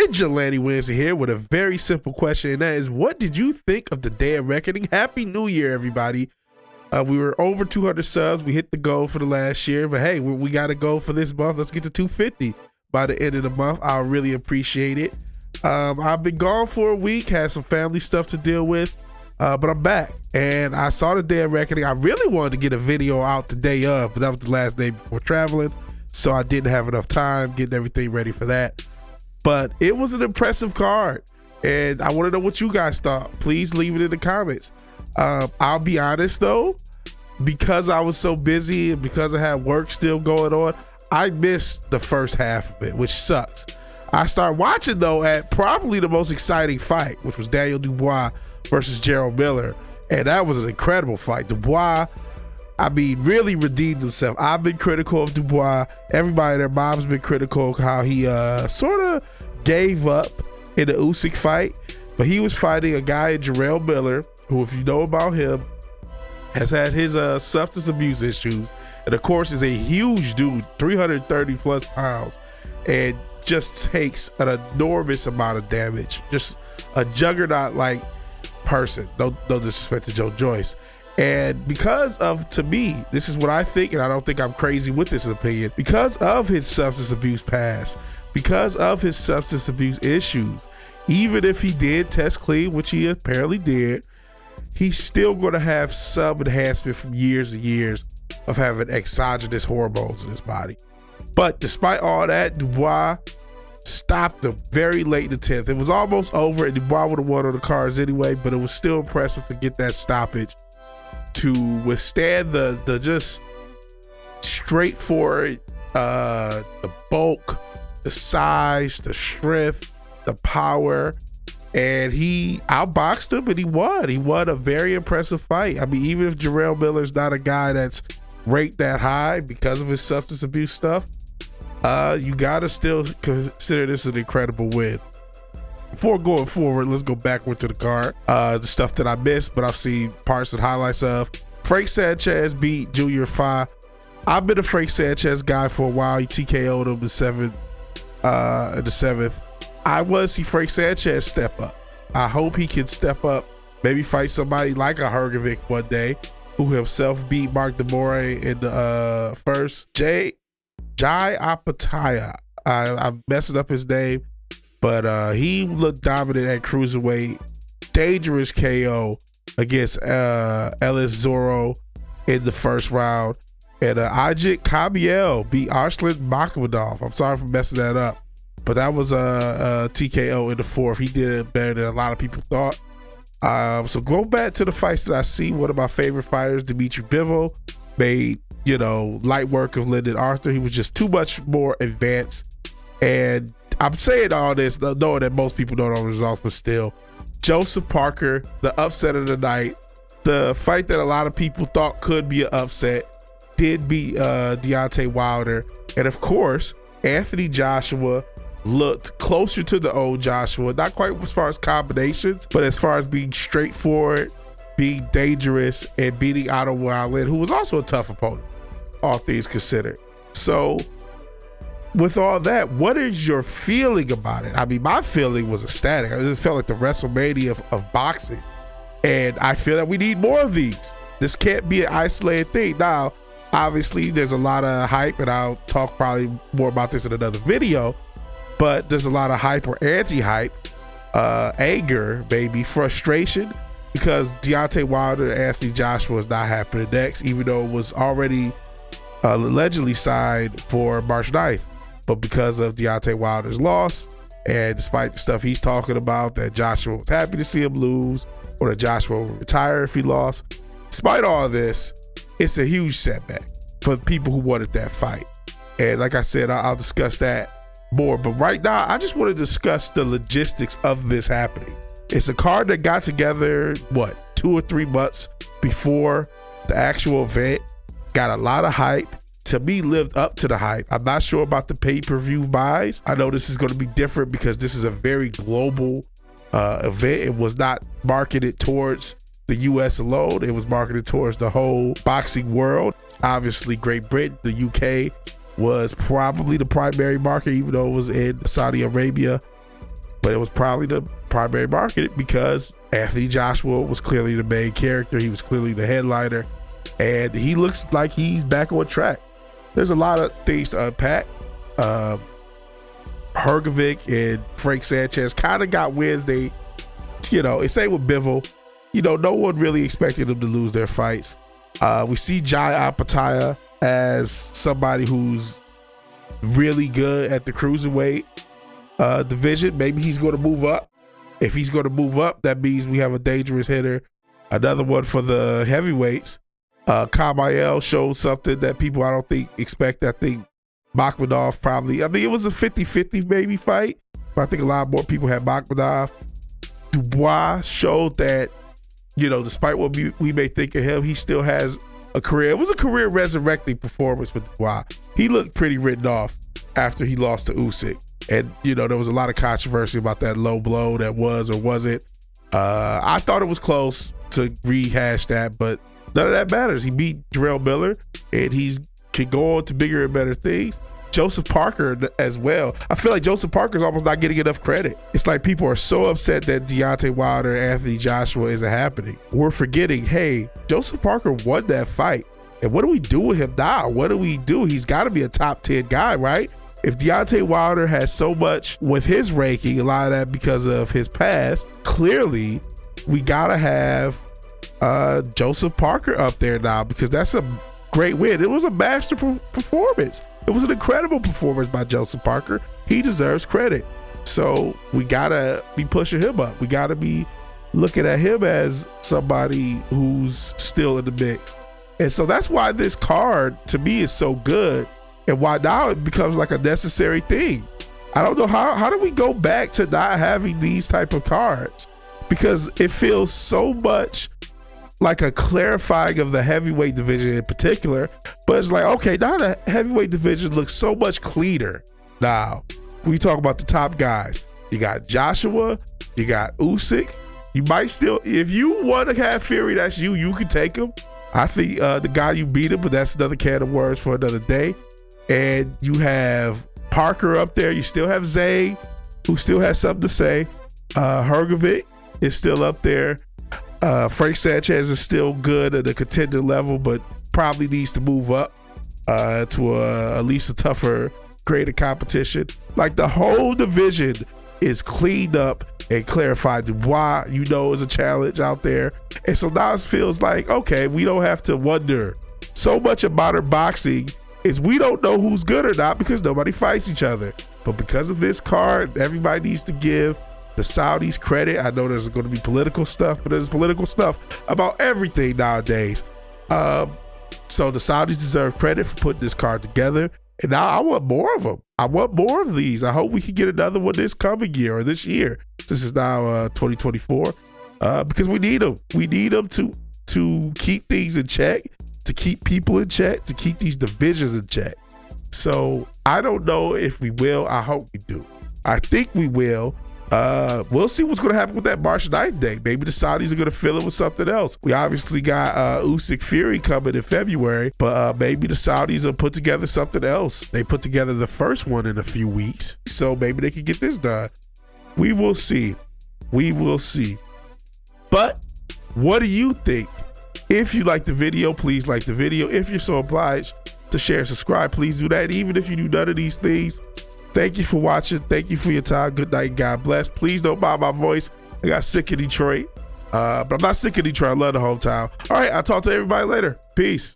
VigilanteWilliamson here with a very simple question, and that is, what did you think of the Day of Reckoning? Happy New Year, everybody. We were over 200 subs. We hit the goal for the last year, but hey, we got to go for this month. Let's get to 250 by the end of the month. I'll really appreciate it. I've been gone for a week, had some family stuff to deal with, but I'm back, and I saw the Day of Reckoning. I really wanted to get a video out the day of, but that was the last day before traveling, so I didn't have enough time getting everything ready for that. But it was an impressive card, and I want to know what you guys thought. Please leave it in the comments. I'll be honest though, because I was so busy and because I had work still going on, I missed the first half of it, which sucks. I started watching though at probably the most exciting fight, which was Daniel Dubois versus Gerald Miller, and that was an incredible fight. Dubois, I mean, really redeemed himself. I've been critical of Dubois. Everybody and their mom's been critical of how he sort of gave up in the Usyk fight, but he was fighting a guy in Gerald Miller, who, if you know about him, has had his substance abuse issues, and of course is a huge dude, 330 plus pounds, and just takes an enormous amount of damage. Just a juggernaut-like person. No disrespect to Joe Joyce. And because of, to me, this is what I think, and I don't think I'm crazy with this opinion, because of his substance abuse past, because of his substance abuse issues, even if he did test clean, which he apparently did, he's still going to have some enhancement from years and years of having exogenous hormones in his body. But despite all that, Dubois stopped him very late in the 10th. It was almost over, and Dubois would have won on the cards anyway, but it was still impressive to get that stoppage to withstand the just straightforward, the bulk, the size, the strength, the power, and he outboxed him and he won. He won a very impressive fight. I mean, even if Gerald Miller's not a guy that's ranked that high because of his substance abuse stuff, you gotta still consider this an incredible win. Before going forward, let's go backward to the card. The stuff that I missed, but I've seen parts and highlights of. Frank Sanchez beat Junior Fa. I've been a Frank Sanchez guy for a while. He TKO'd him in the seventh. I want to see Frank Sanchez step up. I hope he can step up, maybe fight somebody like a Hrgovic one day, who himself beat Mark DeMore in the first. Jai Apataya. I'm messing up his name, but he looked dominant at cruiserweight. Dangerous KO against Ellis Zorro in the first round. And Ajit Kabiel beat Arslan Makhmadov. I'm sorry for messing that up, but that was a TKO in the fourth. He did it better than a lot of people thought. So go back to the fights that I see. One of my favorite fighters, Dimitri Bivol, made, light work of Lyndon Arthur. He was just too much more advanced. And I'm saying all this knowing that most people don't know the results, but still, Joseph Parker, the upset of the night, the fight that a lot of people thought could be an upset, did beat Deontay Wilder. And of course, Anthony Joshua looked closer to the old Joshua, not quite as far as combinations, but as far as being straightforward, being dangerous, and beating Otto Wallin, who was also a tough opponent, all things considered. So with all that, what is your feeling about it? I mean, my feeling was ecstatic. I just felt like the WrestleMania of boxing, and I feel that we need more of these. This can't be an isolated thing. Now, obviously, there's a lot of hype, and I'll talk probably more about this in another video, but there's a lot of hype or anti-hype, anger, maybe frustration, because Deontay Wilder and Anthony Joshua is not happening next, even though it was already allegedly signed for March 9th. But because of Deontay Wilder's loss, and despite the stuff he's talking about, that Joshua was happy to see him lose, or that Joshua would retire if he lost, despite all of this, it's a huge setback for people who wanted that fight. And like I said, I'll discuss that more. But right now, I just want to discuss the logistics of this happening. It's a card that got together, 2 or 3 months before the actual event, got a lot of hype. To me, lived up to the hype. I'm not sure about the pay-per-view buys. I know this is going to be different because this is a very global event. It was not marketed towards the US alone. It was marketed towards the whole boxing world. Obviously, Great Britain, the UK was probably the primary market, even though it was in Saudi Arabia. but it was probably the primary market because Anthony Joshua was clearly the main character. He was clearly the headliner, and he looks like he's back on track. There's a lot of things to unpack. Hergovic and Frank Sanchez kind of got wins. They, it's same with Bivol. No one really expected them to lose their fights. We see Jai Apataya as somebody who's really good at the cruiserweight division. Maybe he's going to move up. If he's going to move up, that means we have a dangerous hitter. Another one for the heavyweights. Kamayel showed something that people I don't think expect. I think Makhmadov probably, it was a 50-50 maybe fight, but I think a lot more people had Makhmadov. Dubois showed that, despite what we may think of him, he still has a career. It was a career resurrecting performance for Dubois. He looked pretty written off after he lost to Usyk. And, there was a lot of controversy about that low blow that was or wasn't. I thought it was close to rehash that, but none of that matters. He beat Jarrell Miller, and he can go on to bigger and better things. Joseph Parker as well. I feel like Joseph Parker's almost not getting enough credit. It's like people are so upset that Deontay Wilder and Anthony Joshua isn't happening. We're forgetting, hey, Joseph Parker won that fight. And what do we do with him now? What do we do? He's got to be a top 10 guy, right? If Deontay Wilder has so much with his ranking, a lot of that because of his past, clearly we got to have Joseph Parker up there now, because that's a great win. It was a master performance. It was an incredible performance by Joseph Parker. He deserves credit. So we gotta be pushing him up. We gotta be looking at him as somebody who's still in the mix. And so that's why this card to me is so good, and why now it becomes like a necessary thing. I don't know how do we go back to not having these type of cards, because it feels so much like a clarifying of the heavyweight division in particular. But it's like, okay, now the heavyweight division looks so much cleaner now. We talk about the top guys. You got Joshua, you got Usyk. You might still, if you want to have Fury, that's you can take him. I think the guy you beat him, but that's another can of worms for another day. And you have Parker up there. You still have Zay, who still has something to say. Hergovic is still up there. Frank Sanchez is still good at a contender level, but probably needs to move up to at least a tougher grade of competition. Like, the whole division is cleaned up and clarified. Dubois, is a challenge out there. And so now it feels like, okay, we don't have to wonder. So much of modern boxing is we don't know who's good or not because nobody fights each other. But because of this card, everybody needs to give the Saudis credit. I know there's going to be political stuff, but there's political stuff about everything nowadays. So the Saudis deserve credit for putting this card together. And now I want more of them. I want more of these. I hope we can get another one this coming year or this year. This is now 2024 because we need them. We need them to keep things in check, to keep people in check, to keep these divisions in check. So I don't know if we will. I hope we do. I think we will. We'll see what's going to happen with that March 9th day. Maybe the Saudis are going to fill it with something else. We obviously got Usyk Fury coming in February, but maybe the Saudis will put together something else. They put together the first one in a few weeks, so maybe they can get this done. We will see. We will see. But what do you think? If you like the video, please like the video. If you're so obliged to share and subscribe, please do that. Even if you do none of these things, thank you for watching. Thank you for your time. Good night. God bless. Please don't mind my voice. I got sick in Detroit. But I'm not sick of Detroit. I love the hometown. All right. I'll talk to everybody later. Peace.